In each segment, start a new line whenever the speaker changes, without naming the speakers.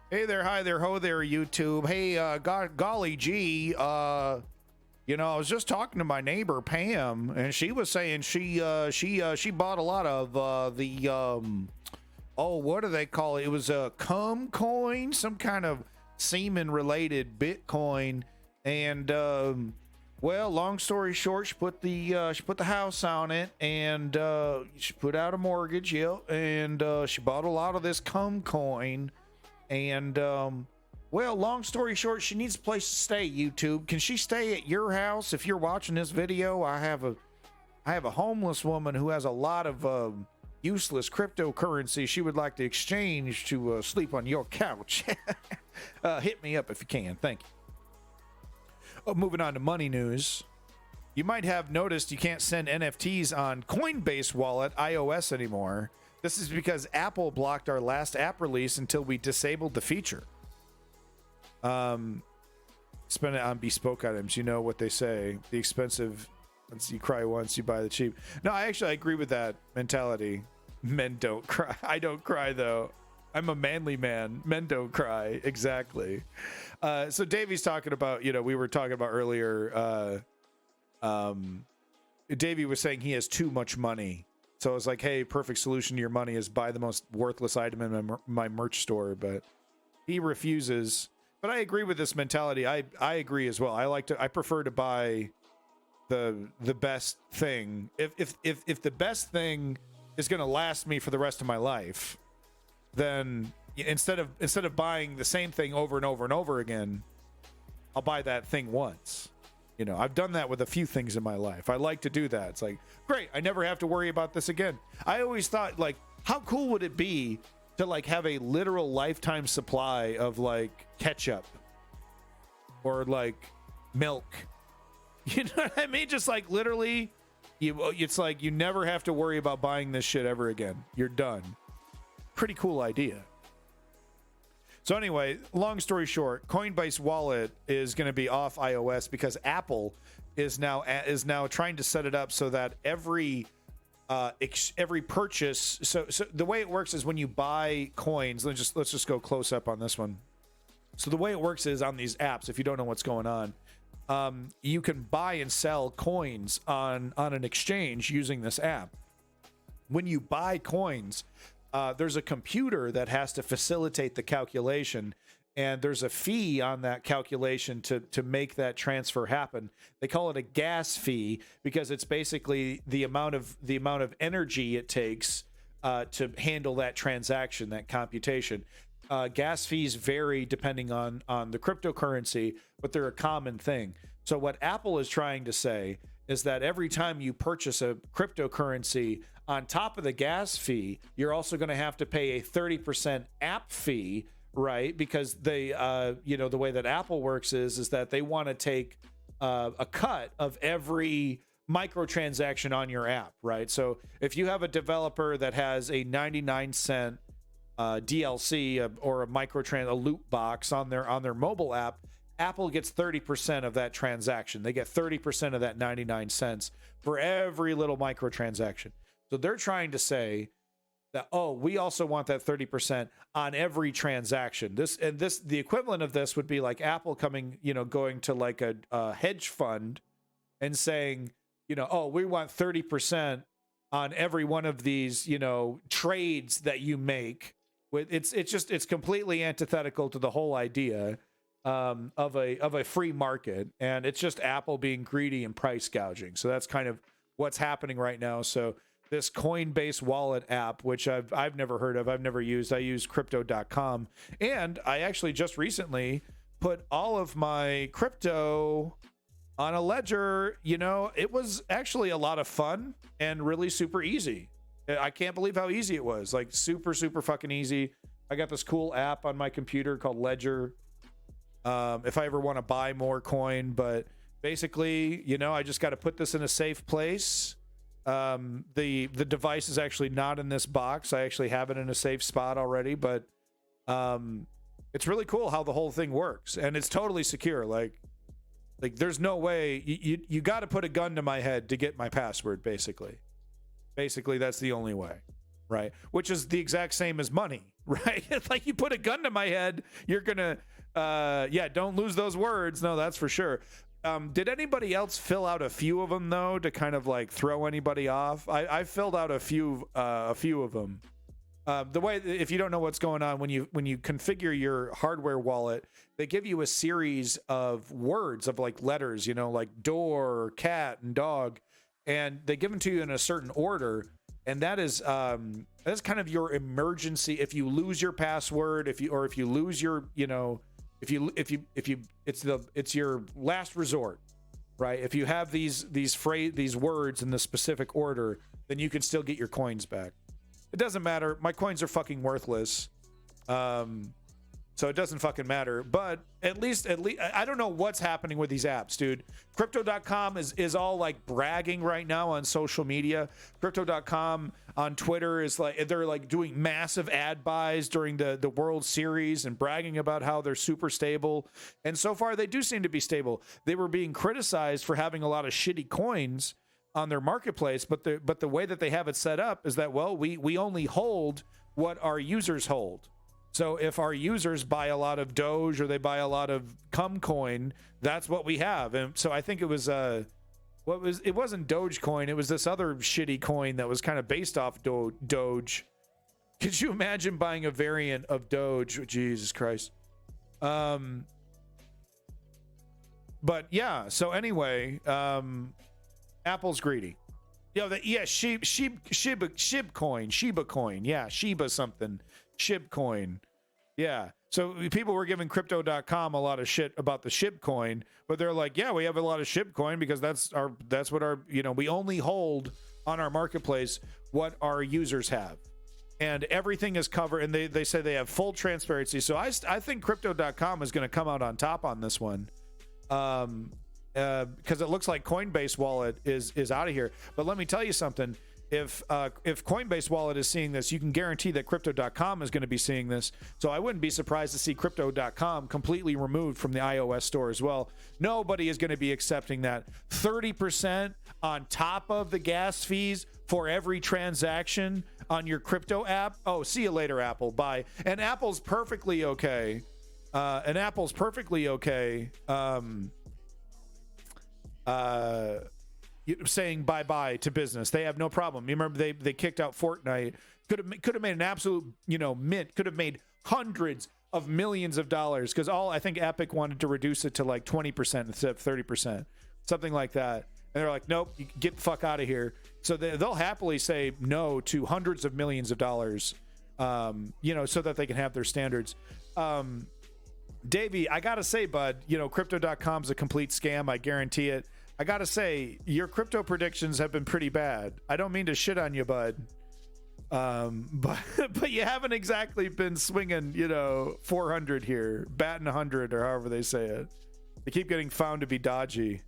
Hey there, hi there, ho there, YouTube. Hey, golly gee, I was just talking to my neighbor Pam, and she was saying she bought a lot of what do they call it? It was a cum coin, some kind of semen related Bitcoin, and well, long story short, she put the house on it, and she put out a mortgage, and she bought a lot of this cum coin. And well, long story short, she needs a place to stay. YouTube, can she stay at your house? If you're watching this video, I have a homeless woman who has a lot of useless cryptocurrency she would like to exchange to sleep on your couch. Hit me up if you can. Thank you. Moving on to money news. You might have noticed you can't send NFTs on Coinbase Wallet iOS anymore. This is because Apple blocked our last app release until we disabled the feature. Spend it on bespoke items. You know what they say. The expensive, once you cry once, you buy the cheap. No, I agree with that mentality. Men don't cry. I don't cry, though. I'm a manly man. Men don't cry. Exactly. So Davey's talking about, we were talking about earlier, Davey was saying he has too much money. So I was like, hey, perfect solution to your money is buy the most worthless item in my merch store. But he refuses. But I agree with this mentality. I agree as well. I prefer to buy the best thing. If the best thing is going to last me for the rest of my life, then instead of buying the same thing over and over and over again, I'll buy that thing once. I've done that with a few things in my life. I like to do that. It's like, great, I never have to worry about this again. I always thought, like, how cool would it be to, like, have a literal lifetime supply of, like, ketchup or, like, milk? You know what I mean? Just, like, literally, it's like you never have to worry about buying this shit ever again. You're done. Pretty cool idea. So anyway, long story short, Coinbase Wallet is going to be off iOS because Apple is now trying to set it up so that every purchase. So the way it works is when you buy coins. Let's just go close up on this one. So the way it works is on these apps. If you don't know what's going on, you can buy and sell coins on an exchange using this app. When you buy coins, there's a computer that has to facilitate the calculation, and there's a fee on that calculation to make that transfer happen. They call it a gas fee because it's basically the amount of energy it takes to handle that transaction, that computation. Gas fees vary depending on the cryptocurrency, but they're a common thing. So what Apple is trying to say is that every time you purchase a cryptocurrency, on top of the gas fee, you're also going to have to pay a 30% app fee, right? Because they, the way that Apple works is that they want to take a cut of every microtransaction on your app, right? So if you have a developer that has a 99-cent DLC or a loot box on their mobile app, Apple gets 30% of that transaction. They get 30% of that 99 cents for every little microtransaction. So they're trying to say that, we also want that 30% on every transaction. The equivalent of this would be like Apple going to like a hedge fund and saying, we want 30% on every one of these, trades that you make. It's completely antithetical to the whole idea of a free market, and it's just Apple being greedy and price gouging. So that's kind of what's happening right now. So this Coinbase Wallet app, which I've never heard of, I've never used. I use crypto.com, and I actually just recently put all of my crypto on a ledger. It was actually a lot of fun and really super easy. I can't believe how easy it was. Like super, super fucking easy. I got this cool app on my computer called Ledger. If I ever want to buy more coin, but basically, I just got to put this in a safe place. The device is actually not in this box. I actually have it in a safe spot already, but it's really cool how the whole thing works, and it's totally secure. Like there's no way you got to put a gun to my head to get my password. Basically that's the only way. right? Which is the exact same as money, right? It's like you put a gun to my head, you're gonna, yeah, don't lose those words. No, that's for sure. Did anybody else fill out a few of them though to kind of like throw anybody off? I filled out a few of them. The way, if you don't know what's going on, when you configure your hardware wallet, they give you a series of words of like letters, you know, like door, cat, and dog, and they give them to you in a certain order, and that is that's kind of your emergency. If you lose your password, if you lose your, you know, if you it's your last resort, right? If you have these words in the specific order, then you can still get your coins back. It doesn't matter. My coins are fucking worthless. So it doesn't fucking matter. But at least I don't know what's happening with these apps, dude. Crypto.com is all like bragging right now on social media. Crypto.com on Twitter is like, they're like doing massive ad buys during the World Series and bragging about how they're super stable. And so far they do seem to be stable. They were being criticized for having a lot of shitty coins on their marketplace, but the way that they have it set up is that, well, we only hold what our users hold. So if our users buy a lot of Doge or they buy a lot of Cumcoin, that's what we have. And so I think it was it wasn't Dogecoin, it was this other shitty coin that was kind of based off Doge. Could you imagine buying a variant of Doge? Jesus Christ. But yeah, so anyway, Apple's greedy. Shiba coin. Yeah, Shiba something. Shib coin. Yeah. So people were giving crypto.com a lot of shit about the Shib coin, but they're like, yeah, we have a lot of Shib coin because that's what our, you know, we only hold on our marketplace what our users have. And everything is covered, and they say they have full transparency. So I think crypto.com is going to come out on top on this one. Because it looks like Coinbase Wallet is out of here. But let me tell you something. If Coinbase Wallet is seeing this, you can guarantee that Crypto.com is going to be seeing this. So I wouldn't be surprised to see Crypto.com completely removed from the iOS store as well. Nobody is going to be accepting that. 30% on top of the gas fees for every transaction on your crypto app. Oh, see you later, Apple. Bye. And Apple's perfectly okay. Saying bye-bye to business. They have no problem. You remember they kicked out Fortnite. Could have made an absolute, you know, mint. Could have made hundreds of millions of dollars, because I think Epic wanted to reduce it to like 20% instead of 30%, something like that. And they're like, nope, you get the fuck out of here. So they'll happily say no to hundreds of millions of dollars, you know, so that they can have their standards. Davey, I gotta say, bud, you know, crypto.com's a complete scam. I guarantee it. I gotta say, your crypto predictions have been pretty bad. I don't mean to shit on you, bud. But you haven't exactly been swinging, you know, 400 here, batting 100, or however they say it. They keep getting found to be dodgy.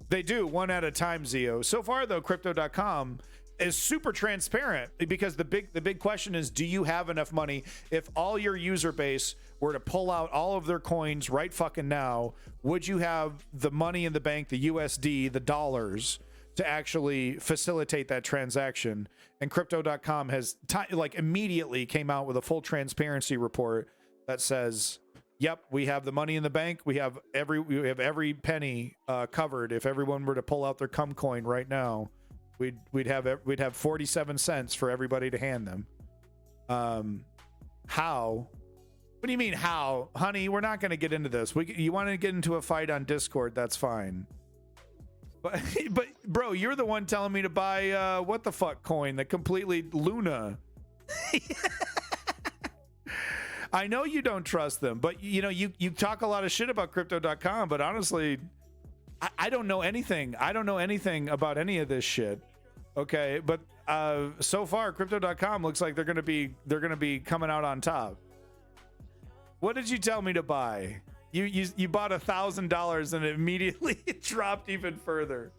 They do, one at a time, Zio. So far, though, crypto.com is super transparent, because the big question is, do you have enough money? If all your user base were to pull out all of their coins right fucking now, would you have the money in the bank, the USD, the dollars, to actually facilitate that transaction? And crypto.com has immediately came out with a full transparency report that says, yep, we have the money in the bank. We have every penny covered. If everyone were to pull out their Cumcoin right now, we'd have 47 cents for everybody to hand them. How? What do you mean how? Honey, we're not going to get into this. You want to get into a fight on Discord, that's fine. But bro, you're the one telling me to buy what the fuck coin that completely Luna. I know you don't trust them, but you know, you talk a lot of shit about crypto.com, but honestly, I don't know anything. I don't know anything about any of this shit. Okay, but so far crypto.com looks like they're going to be coming out on top. What did you tell me to buy? You bought $1,000 and it immediately dropped even further.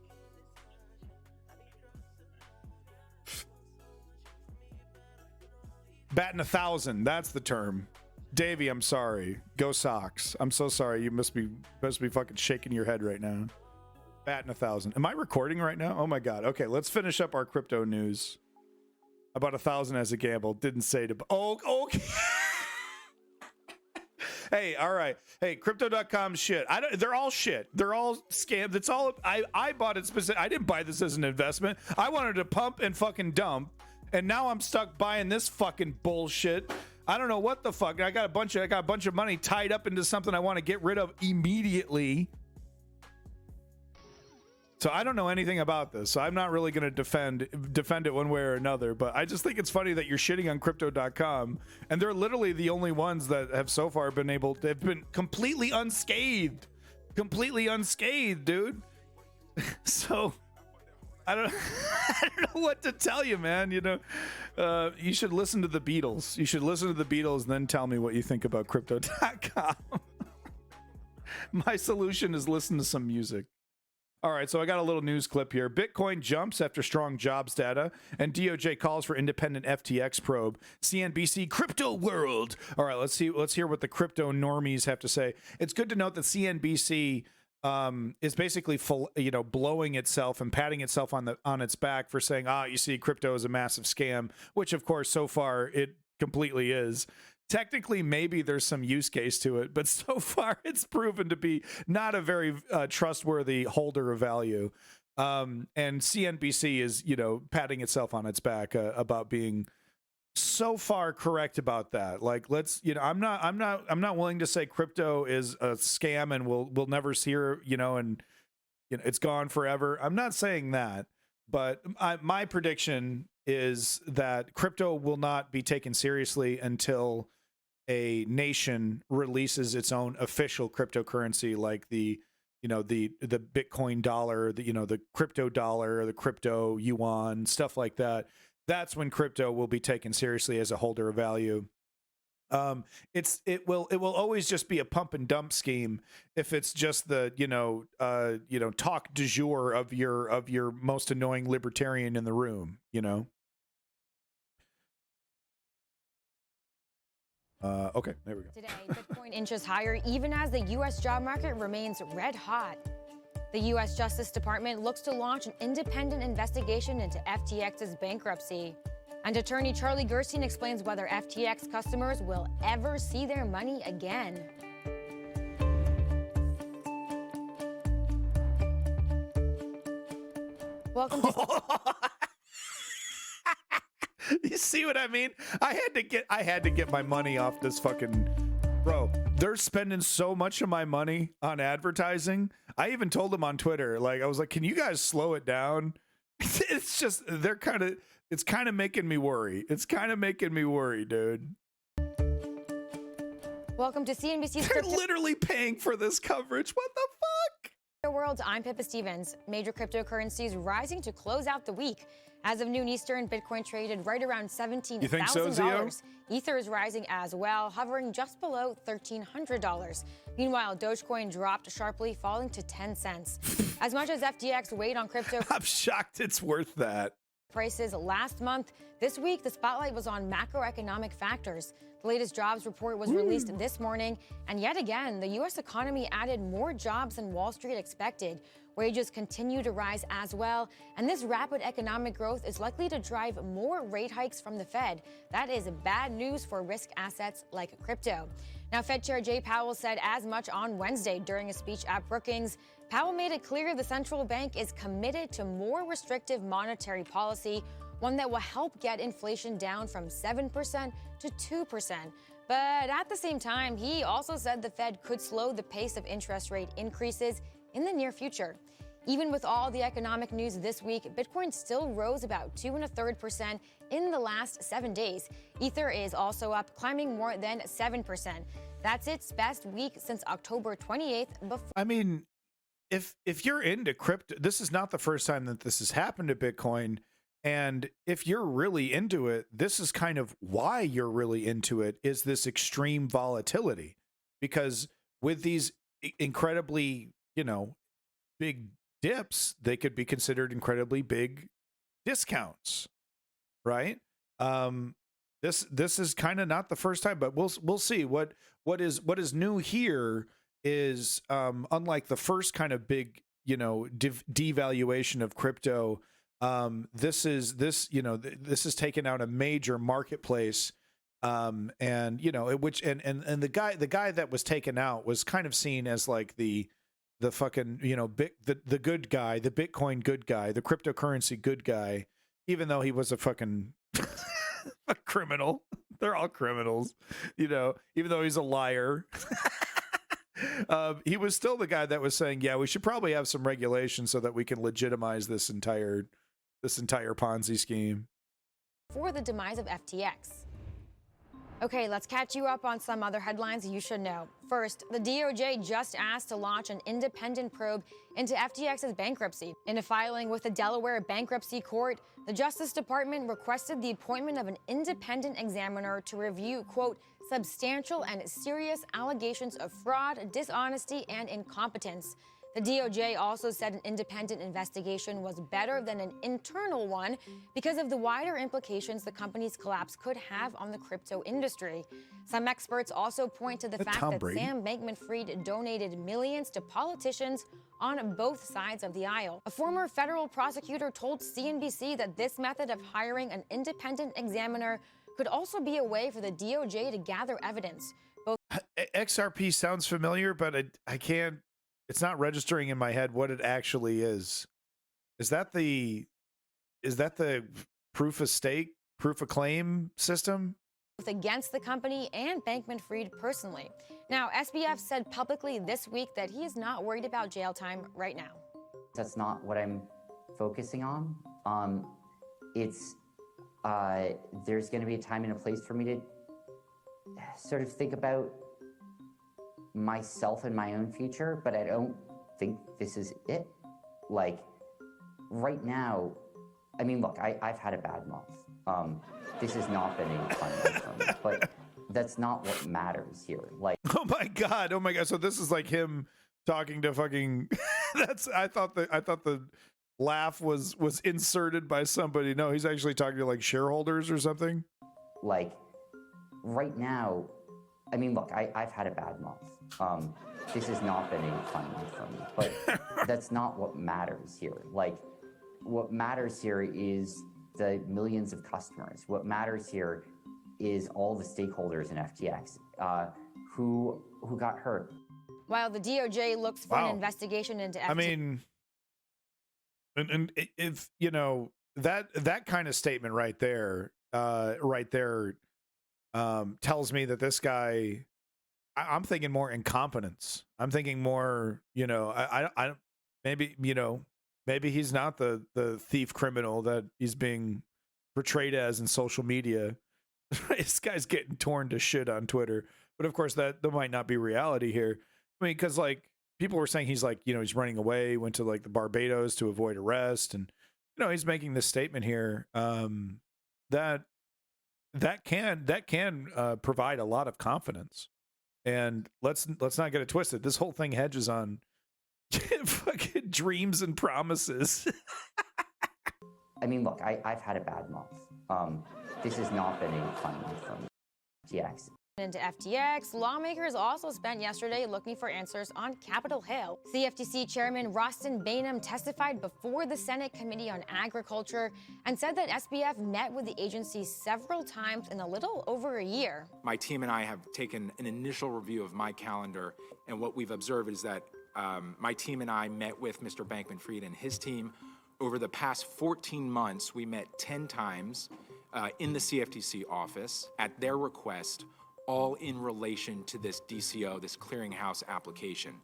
Batting 1,000, that's the term. Davey, I'm sorry. Go Sox. I'm so sorry. You must be fucking shaking your head right now. Batting 1,000. Am I recording right now? Oh my god. Okay, let's finish up our crypto news. I bought 1,000 as a gamble. Didn't say to. Oh, okay. Hey, all right. Hey, crypto.com shit. They're all shit. They're all scams. It's all I bought it specific. I didn't buy this as an investment. I wanted to pump and fucking dump. And now I'm stuck buying this fucking bullshit. I don't know what the fuck. I got a bunch of money tied up into something I want to get rid of immediately. So I don't know anything about this. So I'm not really going to defend it one way or another. But I just think it's funny that you're shitting on crypto.com, and they're literally the only ones that have so far been able to have been completely unscathed, dude. So I don't know what to tell you, man. You know, you should listen to the Beatles. You should listen to the Beatles and then tell me what you think about crypto.com. My solution is listen to some music. All right, so I got a little news clip here. Bitcoin jumps after strong jobs data, and DOJ calls for independent FTX probe. CNBC crypto world. All right, let's hear what the crypto normies have to say. It's good to note that CNBC is basically blowing itself and patting itself on its back for saying, you see, crypto is a massive scam, which of course so far it completely is. Technically, maybe there's some use case to it, but so far it's proven to be not a very trustworthy holder of value. And CNBC is, patting itself on its back about being so far correct about that. Like, I'm not willing to say crypto is a scam and we'll never see her, and it's gone forever. I'm not saying that, but my prediction is that crypto will not be taken seriously until a nation releases its own official cryptocurrency, like the Bitcoin dollar, the crypto dollar, the crypto yuan, stuff like that. That's when crypto will be taken seriously as a holder of value. It will always just be a pump and dump scheme if it's just the talk du jour of your most annoying libertarian in the room, Okay, there we go.
Today, Bitcoin inches higher even as the U.S. job market remains red hot. The U.S. Justice Department looks to launch an independent investigation into FTX's bankruptcy. And attorney Charlie Gerstein explains whether FTX customers will ever see their money again. Welcome to...
You see what I mean? I had to get my money off this fucking bro. They're spending so much of my money on advertising. I even told them on Twitter, I was like, can you guys slow it down? It's just it's kind of making me worry. It's kind of making me worry, dude.
Welcome to CNBC's
They're literally paying for this coverage. What the fuck?
World, I'm Pippa Stevens. Major cryptocurrencies rising to close out the week. As of noon Eastern, Bitcoin traded right around $17,000.
You think so, Zio?
Ether is rising as well, hovering just below $1,300. Meanwhile, Dogecoin dropped sharply, falling to 10 cents. As much as FTX weighed on crypto...
I'm shocked it's worth that.
...prices last month, this week the spotlight was on macroeconomic factors. The latest jobs report was released this morning, and yet again, the U.S. economy added more jobs than Wall Street expected. Wages continue to rise as well, and this rapid economic growth is likely to drive more rate hikes from the Fed. That is bad news for risk assets like crypto. Now, Fed Chair Jay Powell said as much on Wednesday during a speech at Brookings. Powell made it clear the central bank is committed to more restrictive monetary policy, one that will help get inflation down from 7% to 2%. But at the same time, he also said the Fed could slow the pace of interest rate increases in the near future. Even with all the economic news this week, Bitcoin still rose about 2.33% in the last 7 days. Ether is also up, climbing more than 7%. That's its best week since October 28th.
I mean, if you're into crypto, this is not the first time that this has happened to Bitcoin. And if you're really into it, this is kind of why you're really into it, is this extreme volatility. Because with these incredibly, big dips, they could be considered incredibly big discounts, right? This is kind of not the first time, but we'll see. What is new here is unlike the first kind of big, devaluation of crypto. This has taken out a major marketplace. And you know, the guy that was taken out was kind of seen as like the fucking, you know, the good guy, the Bitcoin good guy, the cryptocurrency good guy, even though he was a fucking a criminal. They're all criminals, you know, even though he's a liar. He was still the guy that was saying, yeah, we should probably have some regulation so that we can legitimize this entire Ponzi scheme.
For the demise of FTX. Okay, let's catch you up on some other headlines you should know. First, the DOJ just asked to launch an independent probe into FTX's bankruptcy. In a filing with the Delaware Bankruptcy Court, the Justice Department requested the appointment of an independent examiner to review, quote, substantial and serious allegations of fraud, dishonesty, and incompetence. The DOJ also said an independent investigation was better than an internal one because of the wider implications the company's collapse could have on the crypto industry. Some experts also point to the fact that Sam Bankman-Fried donated millions to politicians on both sides of the aisle. A former federal prosecutor told CNBC that this method of hiring an independent examiner could also be a way for the DOJ to gather evidence.
XRP sounds familiar, but I can't. It's not registering in my head what it actually is. Is that the proof of stake, proof of claim system?
Against the company and Bankman-Fried personally. Now, SBF said publicly this week that he is not worried about jail time right now.
That's not what I'm focusing on. There's going to be a time and a place for me to sort of think about myself and my own future, but I don't think this is it. Like, right now, I mean, look, I've had a bad month. This has not been a fun month for me, but that's not what matters here. Like,
oh my god. So this is like him talking to fucking I thought the laugh was inserted by somebody. No, he's actually talking to like shareholders or something.
Like, right now, I mean, look, I've had a bad month. This has not been a fun month for me, but that's not what matters here. Like, what matters here is the millions of customers. What matters here is all the stakeholders in FTX who got hurt.
While the DOJ looks for an investigation into FTX.
I mean, and if you know that kind of statement right there tells me that this guy, I'm thinking more incompetence. I'm thinking more, you know, I maybe, you know, maybe he's not the thief criminal that he's being portrayed as in social media. This guy's getting torn to shit on Twitter, but of course that might not be reality here. I mean, because like people were saying he's like, you know, he's running away, went to like the Barbados to avoid arrest, and you know, he's making this statement here that can provide a lot of confidence. And let's not get it twisted. This whole thing hedges on fucking dreams and promises.
I mean, look, I've had a bad month. This has not been a fun month for me. FTX.
Into FTX, lawmakers also spent yesterday looking for answers on Capitol Hill. CFTC Chairman Rostin Behnam testified before the Senate Committee on Agriculture and said that SBF met with the agency several times in a little over a year.
My team and I have taken an initial review of my calendar, and what we've observed is that my team and I met with Mr. Bankman-Fried and his team. Over the past 14 months, we met 10 times in the CFTC office at their request, all in relation to this DCO, this clearinghouse application.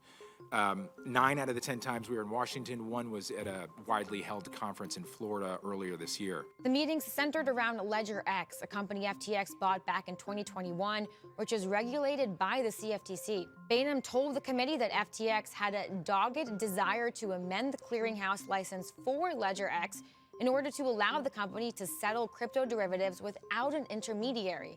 9 out of the 10 times we were in Washington, 1 was at a widely held conference in Florida earlier this year.
The meetings centered around LedgerX, a company FTX bought back in 2021, which is regulated by the CFTC. Behnam told the committee that FTX had a dogged desire to amend the clearinghouse license for LedgerX in order to allow the company to settle crypto derivatives without an intermediary.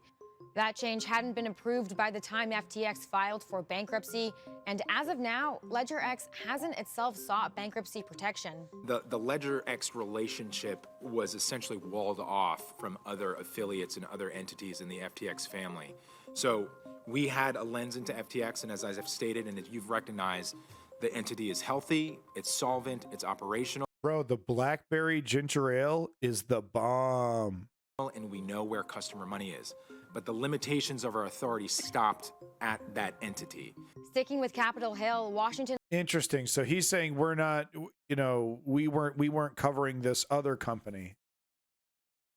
That change hadn't been approved by the time FTX filed for bankruptcy, and as of now, LedgerX hasn't itself sought bankruptcy protection.
The LedgerX relationship was essentially walled off from other affiliates and other entities in the FTX family. So we had a lens into FTX, and as I've stated, and as you've recognized, the entity is healthy, it's solvent, it's operational.
Bro, the blackberry ginger ale is the bomb.
and we know where customer money is. But the limitations of our authority stopped at that entity.
Sticking with Capitol Hill, Washington.
Interesting. So he's saying we're not, you know, we weren't covering this other company.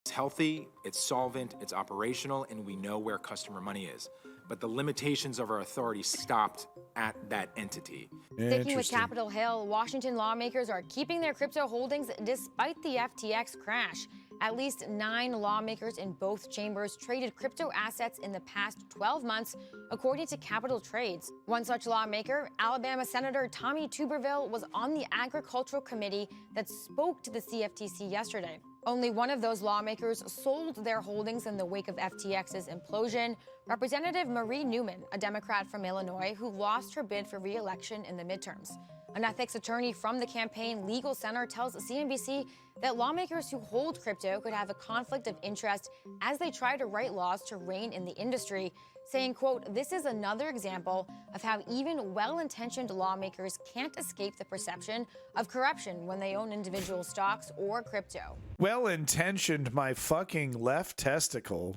It's healthy, it's solvent, it's operational, and we know where customer money is. But the limitations of our authority stopped at that entity.
Sticking with Capitol Hill, Washington lawmakers are keeping their crypto holdings despite the FTX crash. At least 9 lawmakers in both chambers traded crypto assets in the past 12 months, according to Capital Trades. One such lawmaker, Alabama Senator Tommy Tuberville, was on the Agricultural Committee that spoke to the CFTC yesterday. Only one of those lawmakers sold their holdings in the wake of FTX's implosion. Representative Marie Newman, a Democrat from Illinois who lost her bid for re-election in the midterms. An ethics attorney from the campaign legal center tells CNBC that lawmakers who hold crypto could have a conflict of interest as they try to write laws to rein in the industry, saying, quote, "This is another example of how even well-intentioned lawmakers can't escape the perception of corruption when they own individual stocks or crypto."
Well-intentioned, my fucking left testicle.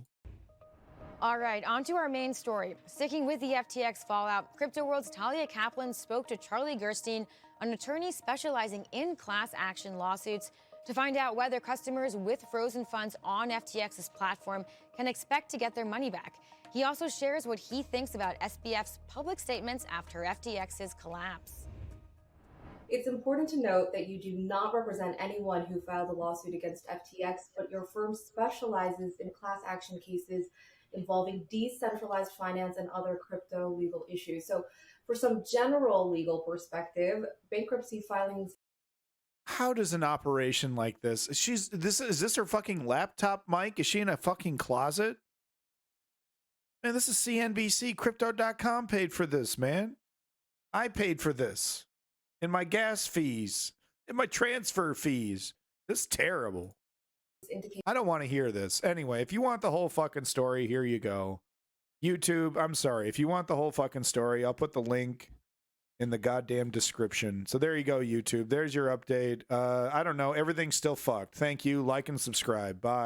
All right, on to our main story. Sticking with the FTX fallout, Crypto World's Talia Kaplan spoke to Charlie Gerstein, an attorney specializing in class action lawsuits, to find out whether customers with frozen funds on FTX's platform can expect to get their money back. He also shares what he thinks about SBF's public statements after FTX's collapse.
It's important to note that you do not represent anyone who filed a lawsuit against FTX, but your firm specializes in class action cases involving decentralized finance and other crypto legal issues. So for some general legal perspective, bankruptcy filings.
How does an operation like this? Is this her fucking laptop mic? Is she in a fucking closet? Man, this is CNBC. Crypto.com paid for this, man. I paid for this. In my gas fees. In my transfer fees. This is terrible. I don't want to hear this. Anyway, if you want the whole fucking story, here you go. YouTube, I'm sorry. If you want the whole fucking story, I'll put the link in the goddamn description. So there you go, YouTube. There's your update. I don't know. Everything's still fucked. Thank you. Like and subscribe. Bye.